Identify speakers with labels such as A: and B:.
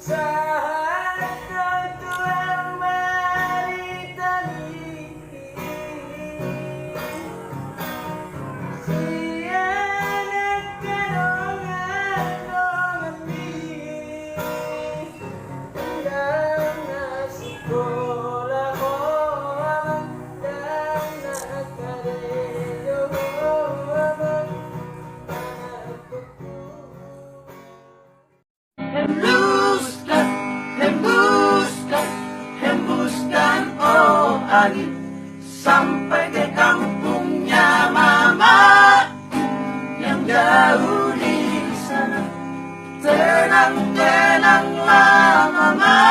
A: Saat kau tuang maritani sianak kadongan-dongan di dan nasi sekolah hoang dan nakarejo hoang hembuskan, hembuskan, hembuskan oh angin sampai ke kampungnya mama yang jauh di sana. Tenang, tenanglah mama,